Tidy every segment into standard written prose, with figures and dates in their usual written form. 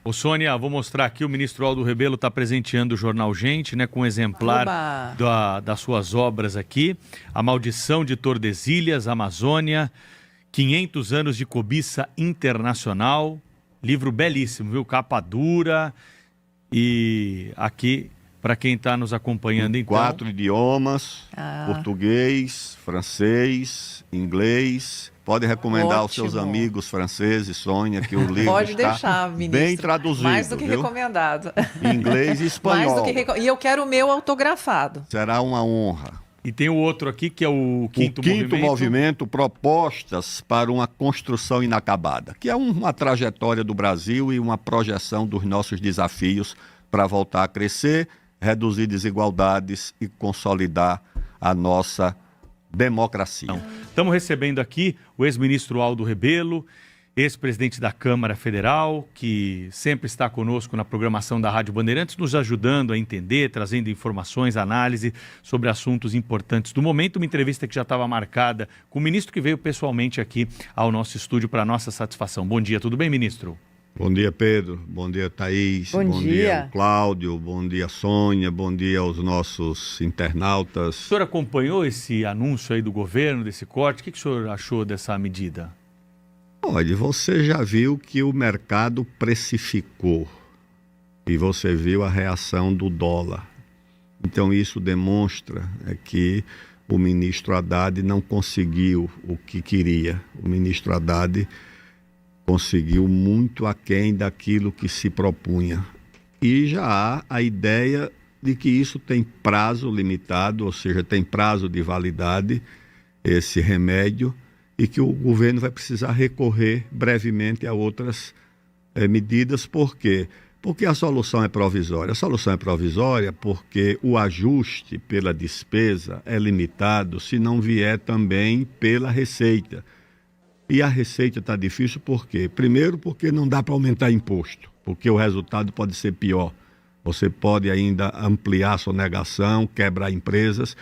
Ô Sônia, vou mostrar aqui, o ministro Aldo Rebelo está presenteando o jornal Gente, né, com um exemplar das suas obras aqui. A Maldição de Tordesilhas, Amazônia, 500 anos de cobiça internacional. Livro belíssimo, viu? Capa dura. E aqui, para quem está nos acompanhando, então... 4 idiomas, português, francês, inglês... Pode recomendar aos seus amigos franceses, Sônia, que o livro Pode está deixar, ministro, bem traduzido. Mais do que recomendado. Em inglês e espanhol. E eu quero o meu autografado. Será uma honra. E tem o outro aqui, que é o quinto movimento, Propostas para uma Construção Inacabada, que é uma trajetória do Brasil e uma projeção dos nossos desafios para voltar a crescer, reduzir desigualdades e consolidar a nossa democracia. Estamos recebendo aqui o ex-ministro Aldo Rebelo, ex-presidente da Câmara Federal, que sempre está conosco na programação da Rádio Bandeirantes, nos ajudando a entender, trazendo informações, análise sobre assuntos importantes do momento. Uma entrevista que já estava marcada com o ministro, que veio pessoalmente aqui ao nosso estúdio para nossa satisfação. Bom dia, tudo bem, ministro? Bom dia, Pedro. Bom dia, Thaís. Bom dia, Cláudio. Bom dia, Sônia. Bom dia aos nossos internautas. O senhor acompanhou esse anúncio aí do governo, desse corte? O que o senhor achou dessa medida? Olha, você já viu que o mercado precificou e você viu a reação do dólar. Então isso demonstra que o ministro Haddad não conseguiu o que queria. O ministro Haddad conseguiu muito aquém daquilo que se propunha. E já há a ideia de que isso tem prazo limitado, ou seja, tem prazo de validade, esse remédio, e que o governo vai precisar recorrer brevemente a outras medidas. Por quê? Porque a solução é provisória. A solução é provisória porque o ajuste pela despesa é limitado se não vier também pela receita. E a receita está difícil por quê? Primeiro, porque não dá para aumentar imposto, porque o resultado pode ser pior. Você pode ainda ampliar a sonegação, quebrar empresas.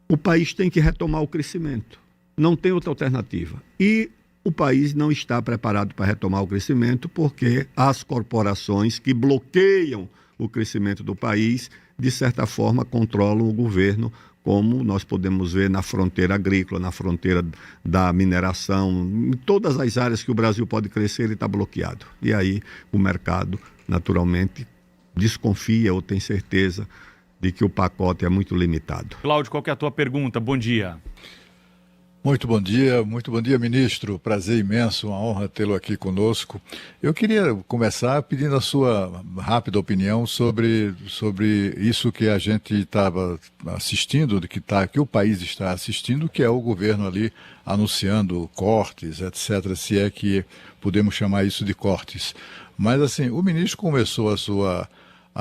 O país tem que retomar o crescimento. Não tem outra alternativa. E o país não está preparado para retomar o crescimento porque as corporações que bloqueiam o crescimento do país, de certa forma, controlam o governo, como nós podemos ver na fronteira agrícola, na fronteira da mineração, em todas as áreas que o Brasil pode crescer, ele está bloqueado. E aí o mercado, naturalmente, desconfia ou tem certeza de que o pacote é muito limitado. Cláudio, qual que é a tua pergunta? Bom dia. Muito bom dia, ministro. Prazer imenso, uma honra tê-lo aqui conosco. Eu queria começar pedindo a sua rápida opinião sobre isso que a gente estava assistindo, que o país está assistindo, que é o governo ali anunciando cortes, etc., se é que podemos chamar isso de cortes. Mas, assim, o ministro começou a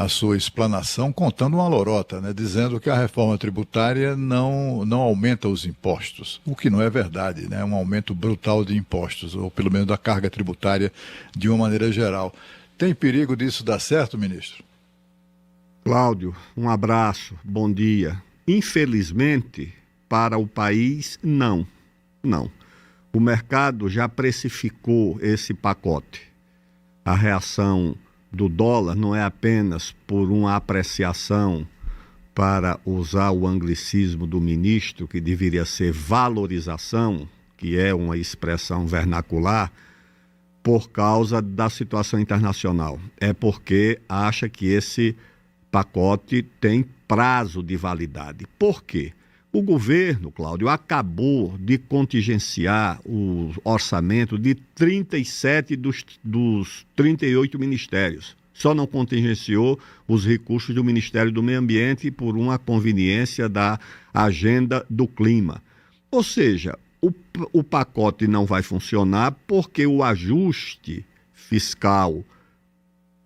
sua explanação contando uma lorota, né, dizendo que a reforma tributária não aumenta os impostos, o que não é verdade, né, é um aumento brutal de impostos, ou pelo menos da carga tributária de uma maneira geral. Tem perigo disso dar certo, ministro? Cláudio, um abraço, bom dia. Infelizmente, para o país, não. O mercado já precificou esse pacote. A reação do dólar não é apenas por uma apreciação, para usar o anglicismo do ministro, que deveria ser valorização, que é uma expressão vernacular, por causa da situação internacional. É porque acha que esse pacote tem prazo de validade. Por quê? O governo, Cláudio, acabou de contingenciar o orçamento de 37 dos 38 ministérios. Só não contingenciou os recursos do Ministério do Meio Ambiente por uma conveniência da agenda do clima. Ou seja, o pacote não vai funcionar porque o ajuste fiscal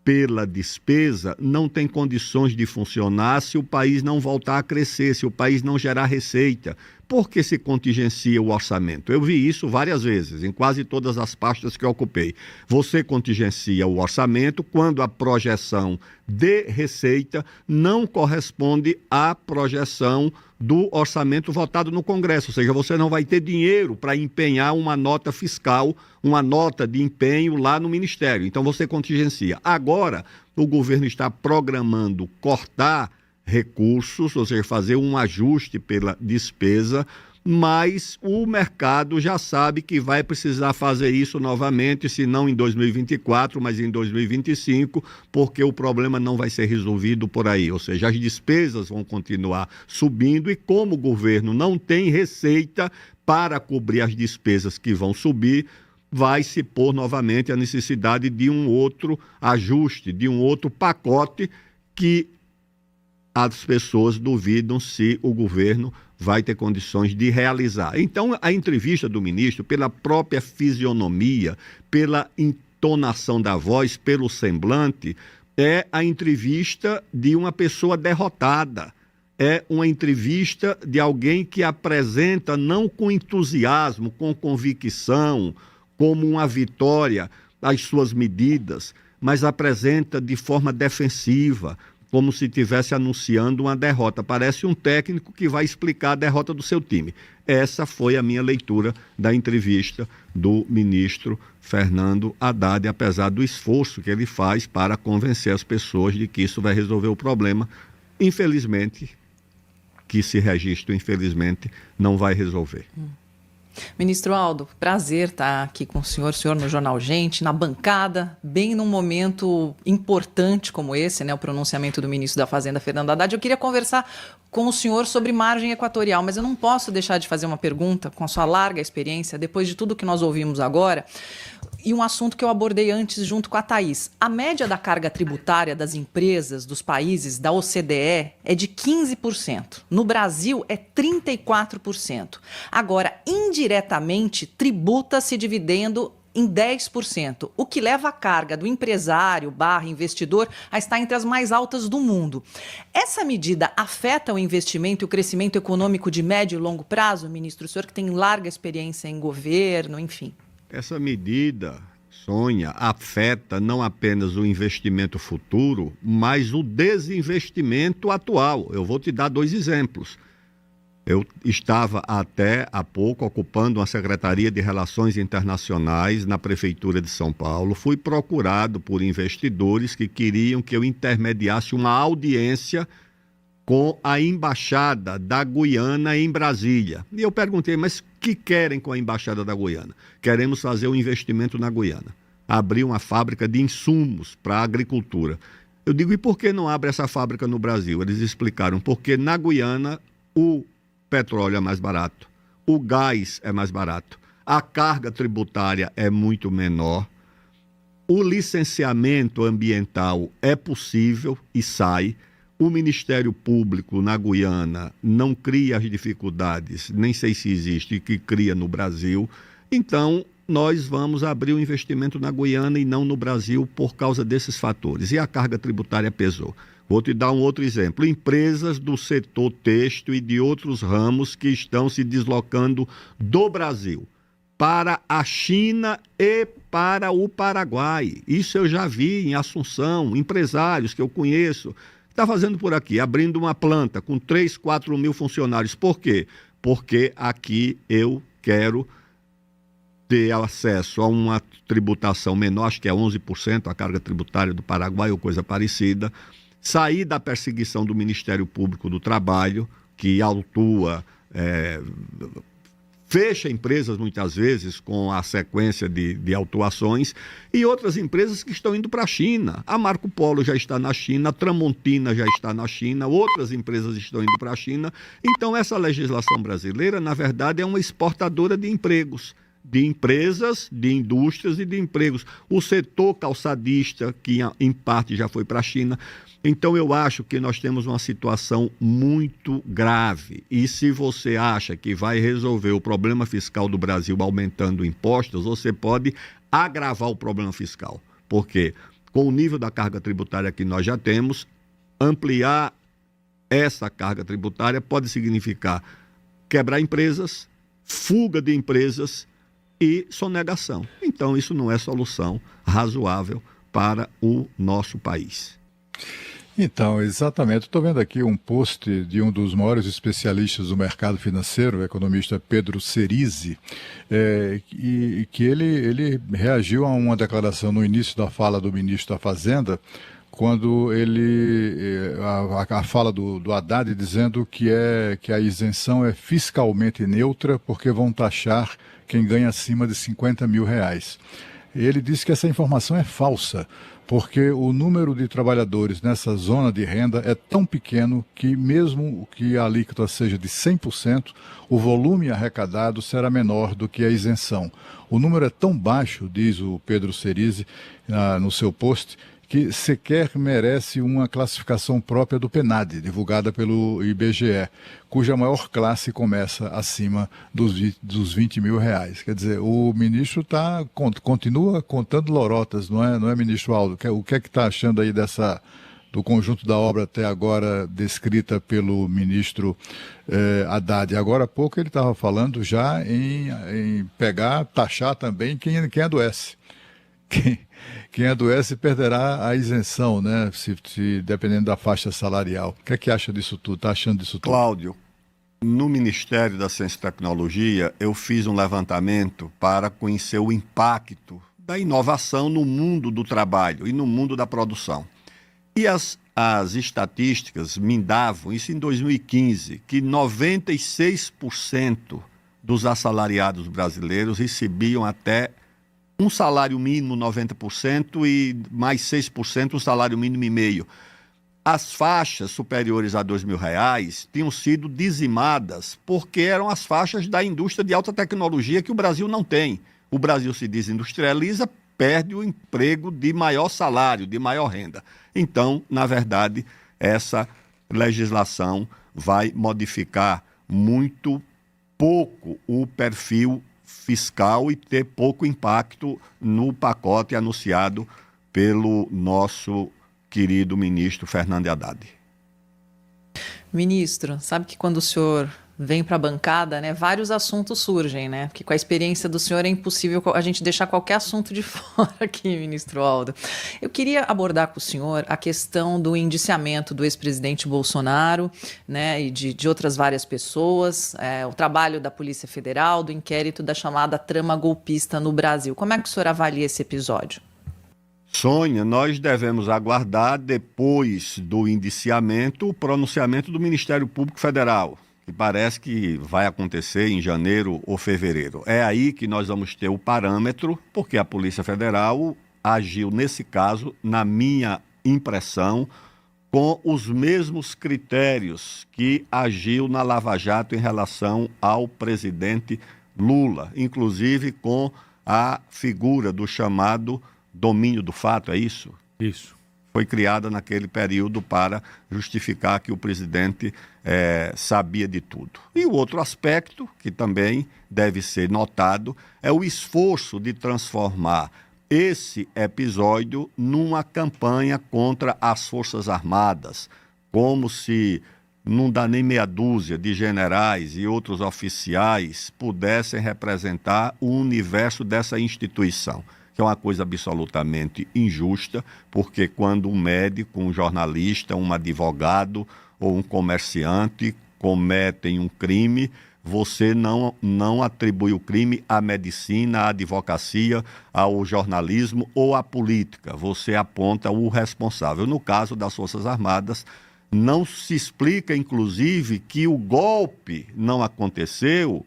pela despesa não tem condições de funcionar se o país não voltar a crescer, se o país não gerar receita, Por que se contingencia o orçamento? Eu vi isso várias vezes, em quase todas as pastas que eu ocupei. Você contingencia o orçamento quando a projeção de receita não corresponde à projeção do orçamento votado no Congresso. Ou seja, você não vai ter dinheiro para empenhar uma nota fiscal, uma nota de empenho lá no Ministério. Então você contingencia. Agora, o governo está programando cortar recursos, ou seja, fazer um ajuste pela despesa, mas o mercado já sabe que vai precisar fazer isso novamente, se não em 2024, mas em 2025, porque o problema não vai ser resolvido por aí, ou seja, as despesas vão continuar subindo e como o governo não tem receita para cobrir as despesas que vão subir, vai se pôr novamente a necessidade de um outro ajuste, de um outro pacote que as pessoas duvidam se o governo vai ter condições de realizar. Então, a entrevista do ministro, pela própria fisionomia, pela entonação da voz, pelo semblante, é a entrevista de uma pessoa derrotada. É uma entrevista de alguém que apresenta, não com entusiasmo, com convicção, como uma vitória, as suas medidas, mas apresenta de forma defensiva, como se estivesse anunciando uma derrota. Parece um técnico que vai explicar a derrota do seu time. Essa foi a minha leitura da entrevista do ministro Fernando Haddad, apesar do esforço que ele faz para convencer as pessoas de que isso vai resolver o problema. Infelizmente, que esse registro, infelizmente, não vai resolver. Ministro Aldo, prazer estar aqui com o senhor no Jornal Gente, na bancada, bem num momento importante como esse, né, o pronunciamento do ministro da Fazenda, Fernando Haddad. Eu queria conversar com o senhor sobre margem equatorial, mas eu não posso deixar de fazer uma pergunta, com a sua larga experiência, depois de tudo que nós ouvimos agora, e um assunto que eu abordei antes junto com a Thaís. A média da carga tributária das empresas dos países da OCDE é de 15%. No Brasil, é 34%. Agora, indiretamente, tributa-se dividendo em 10%, o que leva a carga do empresário / investidor a estar entre as mais altas do mundo. Essa medida afeta o investimento e o crescimento econômico de médio e longo prazo, ministro? O senhor que tem larga experiência em governo, enfim. Essa medida, Sônia, afeta não apenas o investimento futuro, mas o desinvestimento atual. Eu vou te dar 2 exemplos. Eu estava até há pouco ocupando uma Secretaria de Relações Internacionais na Prefeitura de São Paulo. Fui procurado por investidores que queriam que eu intermediasse uma audiência com a Embaixada da Guiana em Brasília. E eu perguntei, mas o que querem com a Embaixada da Guiana? Queremos fazer um investimento na Guiana, abrir uma fábrica de insumos para a agricultura. Eu digo, e por que não abre essa fábrica no Brasil? Eles explicaram, porque na Guiana o petróleo é mais barato, o gás é mais barato, a carga tributária é muito menor, o licenciamento ambiental é possível e sai, o Ministério Público na Guiana não cria as dificuldades, nem sei se existe, que cria no Brasil. Então, nós vamos abrir o investimento na Guiana e não no Brasil por causa desses fatores. E a carga tributária pesou. Vou te dar um outro exemplo. Empresas do setor têxtil e de outros ramos que estão se deslocando do Brasil para a China e para o Paraguai. Isso eu já vi em Assunção, empresários que eu conheço, está fazendo por aqui, abrindo uma planta com 3, 4 mil funcionários. Por quê? Porque aqui eu quero ter acesso a uma tributação menor, acho que é 11% a carga tributária do Paraguai ou coisa parecida, sair da perseguição do Ministério Público do Trabalho, que autua, fecha empresas muitas vezes com a sequência de autuações, e outras empresas que estão indo para a China. A Marco Polo já está na China, a Tramontina já está na China, outras empresas estão indo para a China. Então essa legislação brasileira, na verdade, é uma exportadora de empregos, de empresas, de indústrias e de empregos. O setor calçadista, que em parte já foi para a China. Então eu acho que nós temos uma situação muito grave. E se você acha que vai resolver o problema fiscal do Brasil aumentando impostos, você pode agravar o problema fiscal. Porque com o nível da carga tributária que nós já temos, ampliar essa carga tributária pode significar quebrar empresas, fuga de empresas e sonegação. Então, isso não é solução razoável para o nosso país. Então, exatamente. Estou vendo aqui um post de um dos maiores especialistas do mercado financeiro, o economista Pedro Cerizzi, que ele reagiu a uma declaração no início da fala do ministro da Fazenda, quando a fala do Haddad dizendo que a isenção é fiscalmente neutra porque vão taxar quem ganha acima de R$50 mil. Ele disse que essa informação é falsa, porque o número de trabalhadores nessa zona de renda é tão pequeno que mesmo que a alíquota seja de 100%, o volume arrecadado será menor do que a isenção. O número é tão baixo, diz o Pedro Cerizzi no seu post, que sequer merece uma classificação própria do PNAD, divulgada pelo IBGE, cuja maior classe começa acima dos R$20 mil. Quer dizer, o ministro continua contando lorotas, não é, ministro Aldo? O que é que está achando aí do conjunto da obra até agora descrita pelo ministro Haddad? Agora há pouco ele estava falando já em taxar também quem adoece. Quem adoece perderá a isenção, né? Se dependendo da faixa salarial. O que é que acha disso tudo? Está achando disso tudo? Cláudio, no Ministério da Ciência e Tecnologia, eu fiz um levantamento para conhecer o impacto da inovação no mundo do trabalho e no mundo da produção. E as estatísticas me davam, isso em 2015, que 96% dos assalariados brasileiros recebiam até um salário mínimo 90% e mais 6% um salário mínimo e meio. As faixas superiores a R$2 mil tinham sido dizimadas porque eram as faixas da indústria de alta tecnologia que o Brasil não tem. O Brasil se desindustrializa, perde o emprego de maior salário, de maior renda. Então, na verdade, essa legislação vai modificar muito pouco o perfil fiscal e ter pouco impacto no pacote anunciado pelo nosso querido ministro Fernando Haddad. Ministro, sabe que quando o senhor vem para a bancada, né, vários assuntos surgem, né? Porque com a experiência do senhor é impossível a gente deixar qualquer assunto de fora aqui, ministro Aldo. Eu queria abordar com o senhor a questão do indiciamento do ex-presidente Bolsonaro, né, e de outras várias pessoas, o trabalho da Polícia Federal, do inquérito da chamada trama golpista no Brasil. Como é que o senhor avalia esse episódio? Sônia, nós devemos aguardar, depois do indiciamento, o pronunciamento do Ministério Público Federal, que parece que vai acontecer em janeiro ou fevereiro. É aí que nós vamos ter o parâmetro, porque a Polícia Federal agiu, nesse caso, na minha impressão, com os mesmos critérios que agiu na Lava Jato em relação ao presidente Lula, inclusive com a figura do chamado domínio do fato, é isso? Isso. Foi criada naquele período para justificar que o presidente sabia de tudo. E o outro aspecto, que também deve ser notado, é o esforço de transformar esse episódio numa campanha contra as Forças Armadas, como se não dá nem meia dúzia de generais e outros oficiais pudessem representar o universo dessa instituição, que é uma coisa absolutamente injusta, porque quando um médico, um jornalista, um advogado ou um comerciante cometem um crime, você não atribui o crime à medicina, à advocacia, ao jornalismo ou à política. Você aponta o responsável. No caso das Forças Armadas, não se explica, inclusive, que o golpe não aconteceu,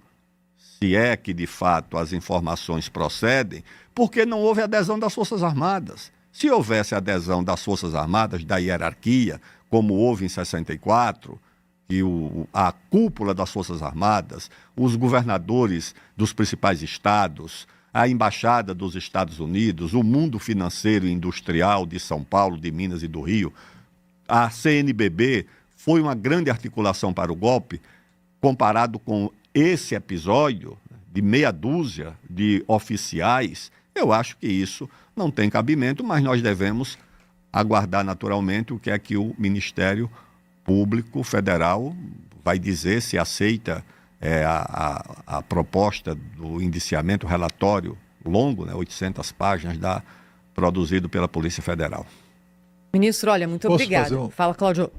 se é que de fato as informações procedem, porque não houve adesão das Forças Armadas. Se houvesse adesão das Forças Armadas, da hierarquia, como houve em 64, que a cúpula das Forças Armadas, os governadores dos principais estados, a Embaixada dos Estados Unidos, o mundo financeiro e industrial de São Paulo, de Minas e do Rio, a CNBB foi uma grande articulação para o golpe, comparado com esse episódio de meia dúzia de oficiais. Eu acho que isso não tem cabimento, mas nós devemos aguardar naturalmente o que é que o Ministério Público Federal vai dizer, se aceita a proposta do indiciamento, o relatório longo, 800 páginas, produzido pela Polícia Federal. Ministro, olha, muito obrigada. Fala, Cláudio.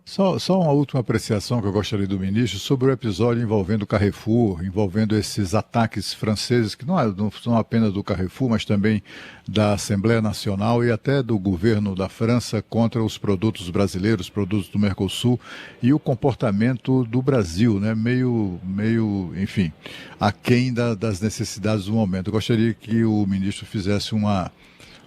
Só uma última apreciação que eu gostaria do ministro sobre o episódio envolvendo o Carrefour, envolvendo esses ataques franceses, que não são apenas do Carrefour, mas também da Assembleia Nacional e até do governo da França contra os produtos brasileiros, produtos do Mercosul, e o comportamento do Brasil, né? meio, enfim, aquém das necessidades do momento. Eu gostaria que o ministro fizesse uma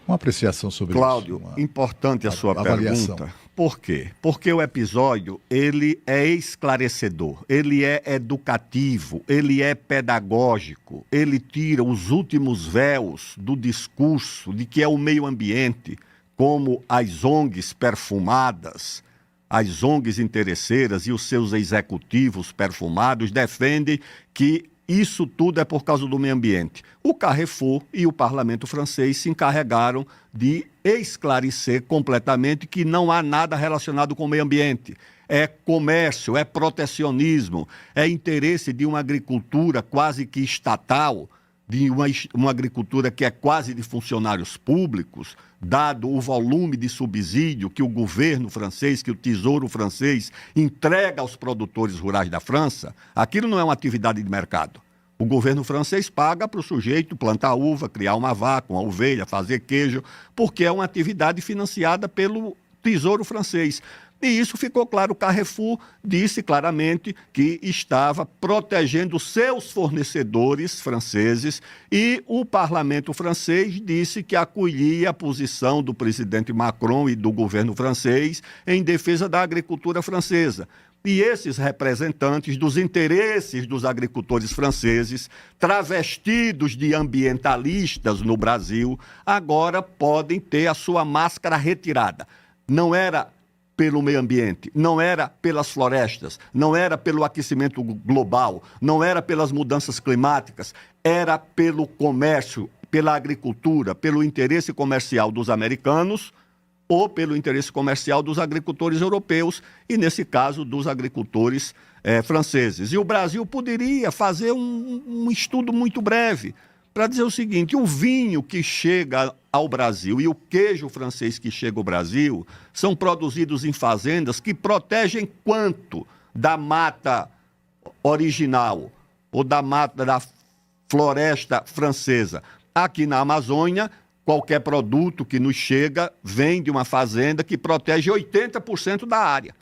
apreciação sobre Cláudio, isso. Importante a sua avaliação. pergunta. Por quê? Porque o episódio, ele é esclarecedor, ele é educativo, ele é pedagógico, ele tira os últimos véus do discurso de que é o meio ambiente, como as ONGs perfumadas, as ONGs interesseiras e os seus executivos perfumados defendem que isso tudo é por causa do meio ambiente. O Carrefour e o parlamento francês se encarregaram de esclarecer completamente que não há nada relacionado com o meio ambiente. É comércio, é protecionismo, é interesse de uma agricultura quase que estatal, de uma agricultura que é quase de funcionários públicos, dado o volume de subsídio que o governo francês, que o Tesouro francês entrega aos produtores rurais da França. Aquilo não é uma atividade de mercado. O governo francês paga para o sujeito plantar uva, criar uma vaca, uma ovelha, fazer queijo, porque é uma atividade financiada pelo Tesouro francês. E isso ficou claro. O Carrefour disse claramente que estava protegendo seus fornecedores franceses e o parlamento francês disse que acolhia a posição do presidente Macron e do governo francês em defesa da agricultura francesa. E esses representantes dos interesses dos agricultores franceses, travestidos de ambientalistas no Brasil, agora podem ter a sua máscara retirada. Não era pelo meio ambiente, não era pelas florestas, não era pelo aquecimento global, não era pelas mudanças climáticas, era pelo comércio, pela agricultura, pelo interesse comercial dos americanos ou pelo interesse comercial dos agricultores europeus e, nesse caso, dos agricultores franceses. E o Brasil poderia fazer um estudo muito breve para dizer o seguinte: o vinho que chega ao Brasil e o queijo francês que chega ao Brasil são produzidos em fazendas que protegem quanto da mata original ou da mata da floresta francesa. Aqui na Amazônia, qualquer produto que nos chega vem de uma fazenda que protege 80% da área,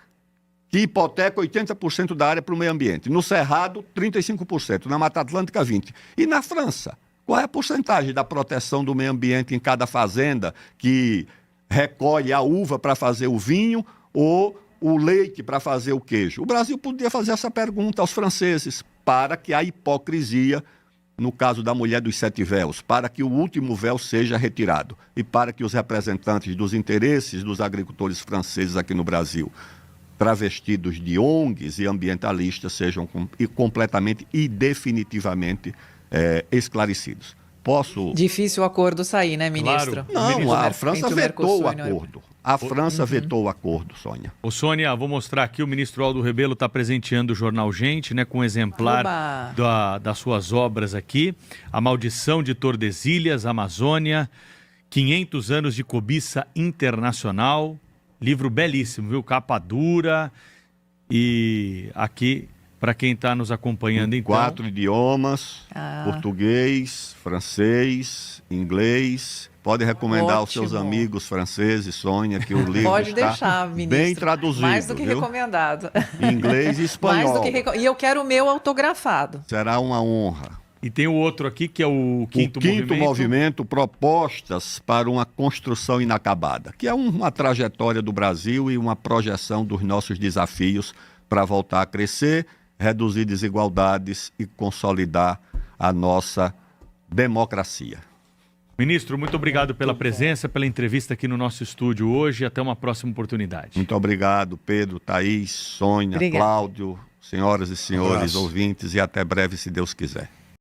que hipoteca 80% da área para o meio ambiente. No Cerrado, 35%, na Mata Atlântica, 20%. E na França? Qual é a porcentagem da proteção do meio ambiente em cada fazenda que recolhe a uva para fazer o vinho ou o leite para fazer o queijo? O Brasil podia fazer essa pergunta aos franceses para que a hipocrisia, no caso da mulher dos 7 véus, para que o último véu seja retirado e para que os representantes dos interesses dos agricultores franceses aqui no Brasil, travestidos de ONGs e ambientalistas, sejam completamente e definitivamente esclarecidos. Posso... Difícil o acordo sair, né, ministro? Claro. Não, a França vetou o acordo. A França vetou o acordo, Sônia. Ô, Sônia, vou mostrar aqui, o ministro Aldo Rebelo está presenteando o jornal Gente, né, com um exemplar das suas obras aqui. A Maldição de Tordesilhas, Amazônia, 500 anos de cobiça internacional. Livro belíssimo, viu? Capa dura. E aqui, para quem está nos acompanhando, então... 4 idiomas, português, francês, inglês... Pode recomendar aos seus amigos franceses, Sônia, que o livro Pode está deixar, ministro. bem traduzido. Mais do que recomendado. Em inglês e espanhol. Mais do que E eu quero o meu autografado. Será uma honra. E tem o outro aqui, que é o quinto movimento, Propostas para uma Construção Inacabada, que é uma trajetória do Brasil e uma projeção dos nossos desafios para voltar a crescer, reduzir desigualdades e consolidar a nossa democracia. Ministro, muito obrigado pela presença, pela entrevista aqui no nosso estúdio hoje. Até uma próxima oportunidade. Muito obrigado, Pedro, Thaís, Sônia, Cláudio, senhoras e senhores ouvintes, e até breve, se Deus quiser.